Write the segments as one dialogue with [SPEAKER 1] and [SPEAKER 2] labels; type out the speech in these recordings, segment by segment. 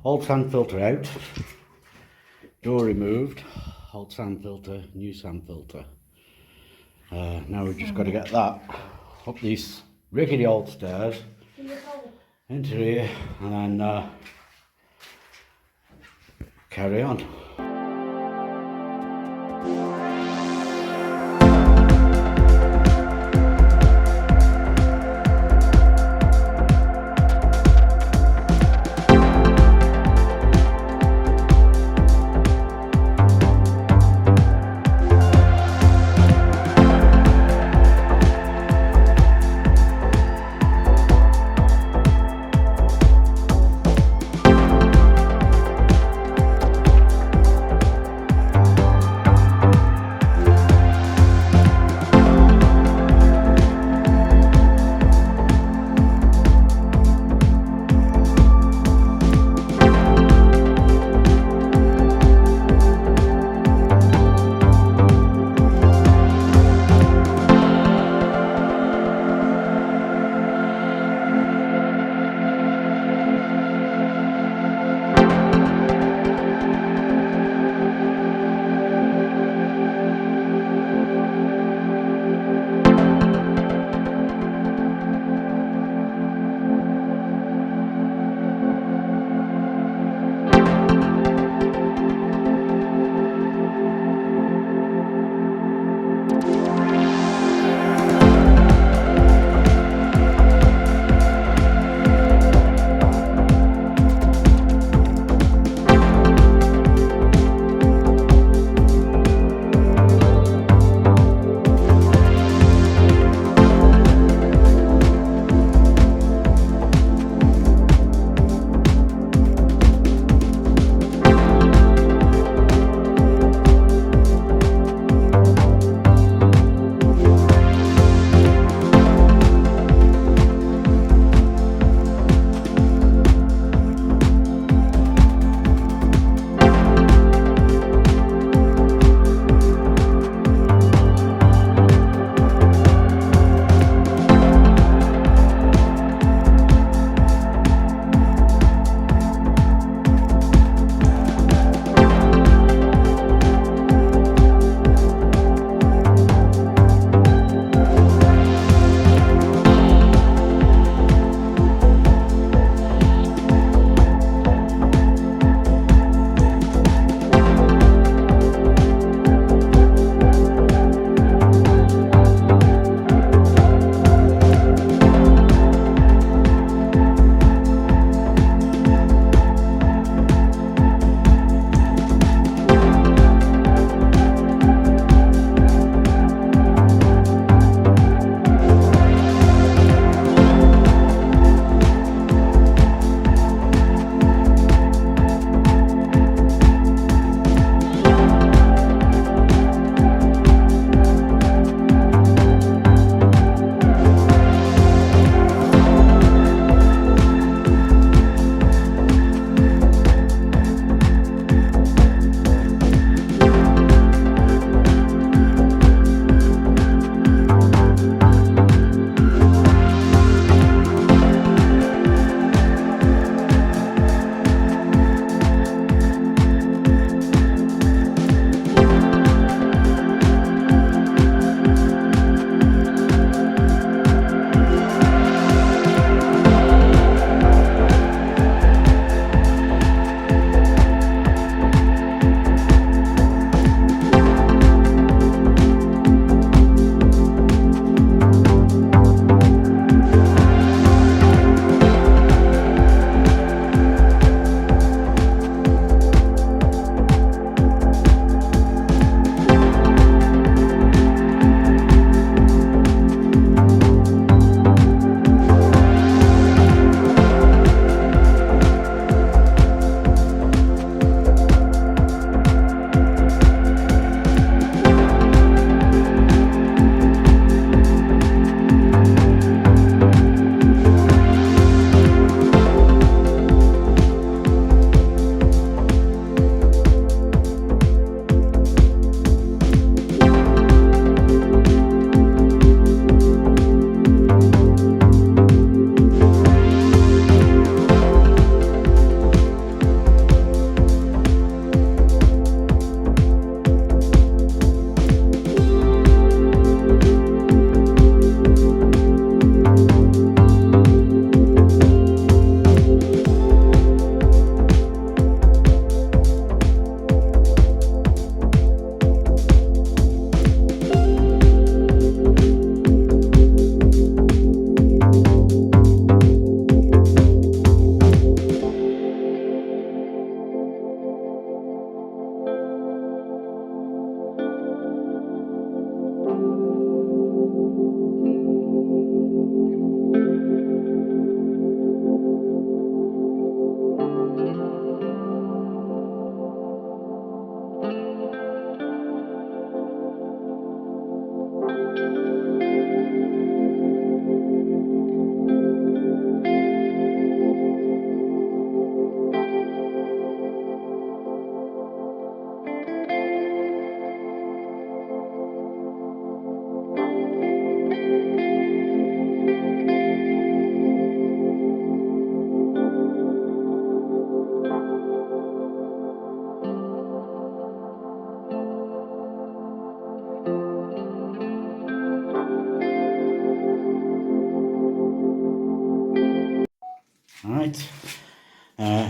[SPEAKER 1] Old sand filter out, door removed, old sand filter, new sand filter. Now we've just got to get that up these rickety old stairs into here and then carry on.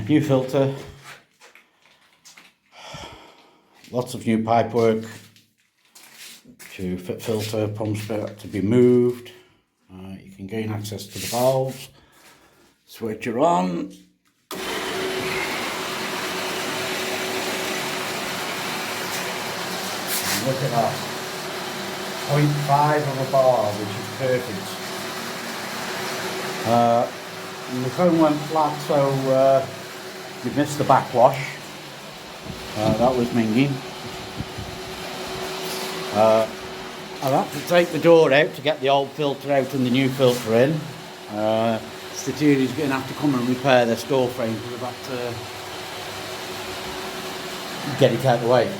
[SPEAKER 1] New filter. Lots of new pipe work to fit filter, pump spigot to be moved. You can gain access to the valves. Switch her on. Look at that, 0.5 of a bar, which is perfect. The phone went flat, so we missed the backwash. That was minging. I've had to take the door out to get the old filter out and the new filter in. Statiri's going to have to come and repair this door frame because I've had to get it out of the way.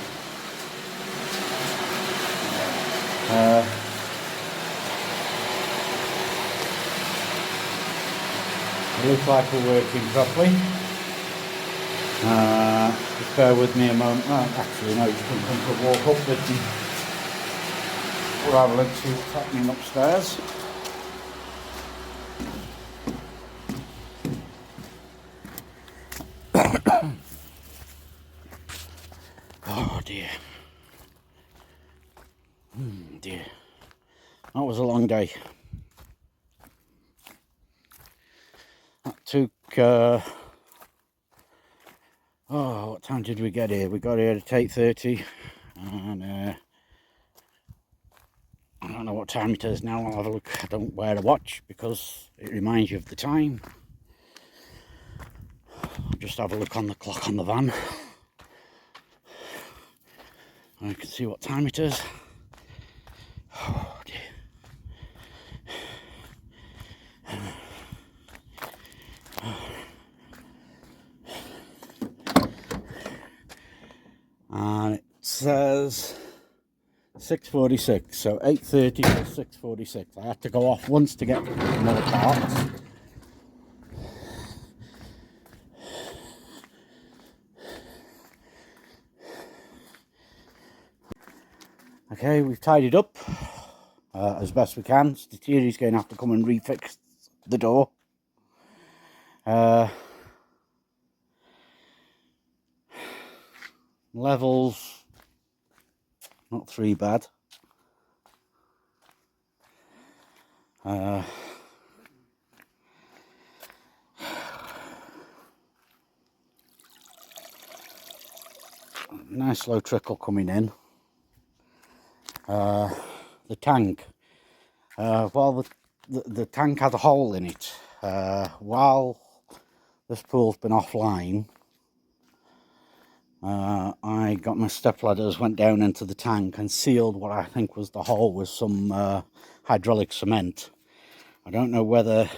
[SPEAKER 1] It looks like we're working properly. Just bear with me a moment. Oh, actually, no, you can come for a walk up with me. We'll have a look, see what's happening upstairs. Oh dear. Dear. That was a long day. That took, what time did we get here? We got here at 8:30 and I don't know what time it is now. I'll have a look. I don't wear a watch because it reminds you of the time. I'll just have a look on the clock on the van. I can see what time it is. Oh dear. And it says 6:46, so 8:30 to 6:46. I had to go off once to get more parts. Okay, we've tidied up as best we can. Statiri's going to have to come and refix the door. Levels, not too bad. Nice slow trickle coming in. The tank, well, the tank had a hole in it. While this pool's been offline, I got my step ladders, went down into the tank and sealed what I think was the hole with some hydraulic cement. I don't know whether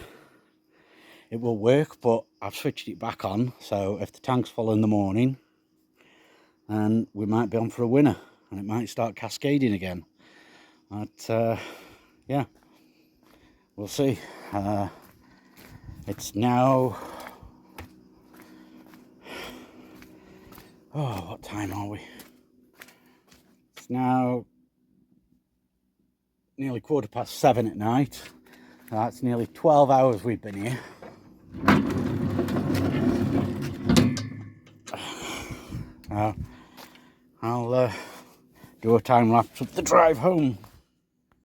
[SPEAKER 1] it will work, but I've switched it back on, so if the tank's full in the morning, then we might be on for a winner and it might start cascading again. But yeah, we'll see. It's now, oh, what time are we? It's now nearly 7:15 at night. That's nearly 12 hours we've been here. I'll do a time lapse of the drive home.